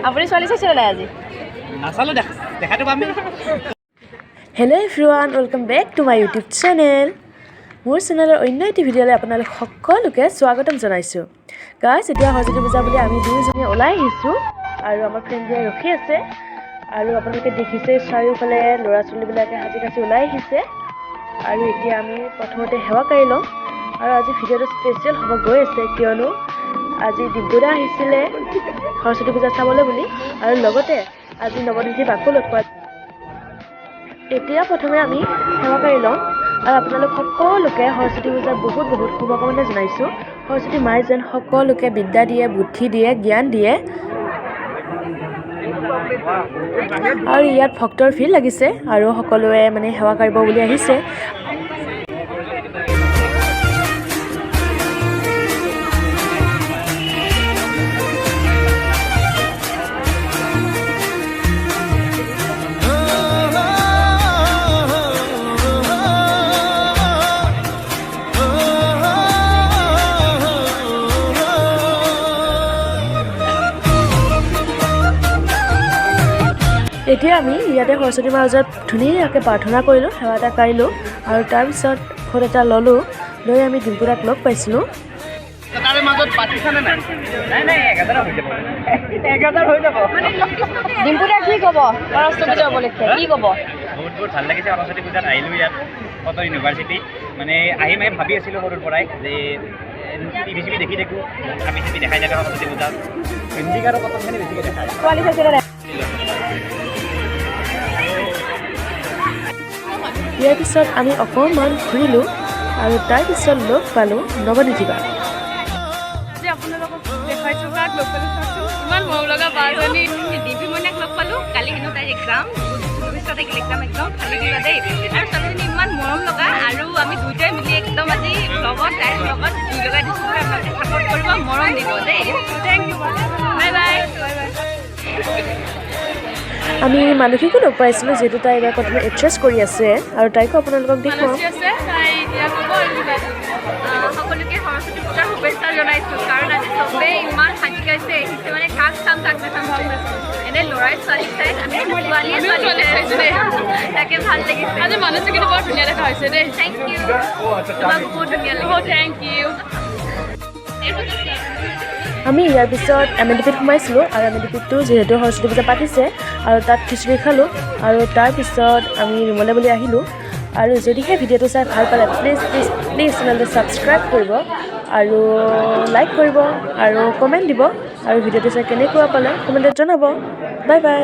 আপুনি ছোৱালী চাইছে নাই আজি? Hello' everyone, welcome back to my YouTube channel. মোৰ চেনেলৰ অন্য এটি ভিডিঅ'লৈ আপোনালোক সকলোকে স্বাগতম জনাইছোঁ। গাইজ, এতিয়া সৰস্বতী পূজা বুলি আমি দুয়োজনী ওলাই আহিছোঁ আৰু আমাৰ ফ্ৰেণ্ডে ৰখি আছে। আৰু আপোনালোকে দেখিছে চাৰিওফালে ল'ৰা ছোৱালীবিলাকে সাজি কাচি ওলাই আহিছে। আৰু এতিয়া আমি প্ৰথমতে সেৱা কাঢ়ি ল'ম। আৰু আজি ভিডিঅ'টো স্পেচিয়েল হ'ব গৈ আছে, কিয়নো আজি ডিম্পুদা আহিছিলে সৰস্বতী পূজা চাবলৈ বুলি, আৰু লগতে আজি নৱনীতি বাকো লগ পোৱা। এতিয়া প্ৰথমে আমি সেৱা কাঢ়ি ল'ম আৰু আপোনালোক সকলোকে সৰস্বতী পূজাৰ বহুত বহুত শুভকামনা জনাইছোঁ। সৰস্বতী মায়ে যেন সকলোকে বিদ্যা দিয়ে, বুদ্ধি দিয়ে, জ্ঞান দিয়ে। আৰু ইয়াত ভক্তৰ ভিৰ লাগিছে আৰু সকলোৱে মানে সেৱা কাঢ়িব বুলি আহিছে। এতিয়া আমি ইয়াতে সৰস্বতী মাৰ ওচৰত ধুনীয়াকৈ প্ৰাৰ্থনা কৰিলোঁ, সেৱা এটা কাঢ়িলোঁ আৰু তাৰপিছত ফটো এটা ল'লোঁ। লৈ আমি ডিম্পুদাক লগ পাইছিলোঁ। ডিম্পুদা কি ক'ব সৰস্বতী পূজা উপলক্ষে? কি ক'ব? বহুত ভাল লাগিছে সৰস্বতী পূজাত আহিলোঁ ইয়াত কটন ইউনিভাৰ্চিটি। মানে আহিম ভাবি আছিলোঁ সৰুৰ পৰাই যে টিভি চিভি দেখি থাকোঁ, আমি চিভি দেখাই থাকে সৰস্বতী পূজাত হিন্দীক আৰু কটনখিনি বেছিকৈ দেখায়। ছোৱালী চাইছিলে নাই? ইয়াৰ পিছত আমি অকণমান ঘূৰিলোঁ আৰু তাৰপিছত লগ পালোঁ নৱনীতি বাক। যে আপোনালোকক দেখাইছোঁ কাক লগ পালোঁ চাওকচোন, ইমান মৰম লগা বাজনী ডিম্পী মইনাক লগ পালোঁ। কালি হেনো তাইৰ এক্সাম, ভৱিষ্যত এক্সাম একদম ভালে দিবা দেই। আৰু ছোৱালীজনী ইমান মৰম লগা, আৰু আমি দুয়োটাই মিলি একদম আজি লগত তাইৰ লগত জুই লগাই দিছোঁ। আপোনালোকে ছাপৰ্ট কৰিব, মৰম দিব দেই। Thank you, bye bye. আমি মানসীকো লগ পাইছিলোঁ, যিহেতু তাই এইবাৰ প্ৰথমে এড্ৰেছ কৰি আছে আৰু তাইকো আপোনালোকক দেখুৱাম। আছে তাই এতিয়া ক'ব সকলোকে সৰস্বতী পূজাৰ শুভেচ্ছা জনাইছোঁ। কাৰণ আজি চবেই ইমান সাজি গাইছে, আহিছে মানে কাক চাম কাক নাচাম ভাল পাইছোঁ। এনে ল'ৰাই ছোৱালী চাই আমি ছোৱালীয়ে ছোৱালী চাইছোঁ দেই, তাকে ভাল লাগিছে। আজি মানুহটো কিন্তু বৰ ধুনীয়া দেখা হৈছে দেই। থেংক ইউ, তোমাক বহুত ধুনীয়া লাগিছে। Thank you. আমি ইয়াৰ পিছত MLDPত সোমাইছিলোঁ আৰু MLDPটো যিহেতু সৰস্বতী পূজা পাতিছে আৰু তাত খিচিৰি খালোঁ আৰু তাৰপিছত আমি ৰুমলৈ বুলি আহিলোঁ। আৰু যদিহে ভিডিঅ'টো চাই ভাল পালে প্লিজ প্লিজ প্লিজ চেনেলটো ছাবস্ক্ৰাইব কৰিব আৰু লাইক কৰিব আৰু কমেণ্ট দিব, আৰু ভিডিঅ'টো চাই কেনেকুৱা পালে কমেণ্টত জনাব। Bye bye.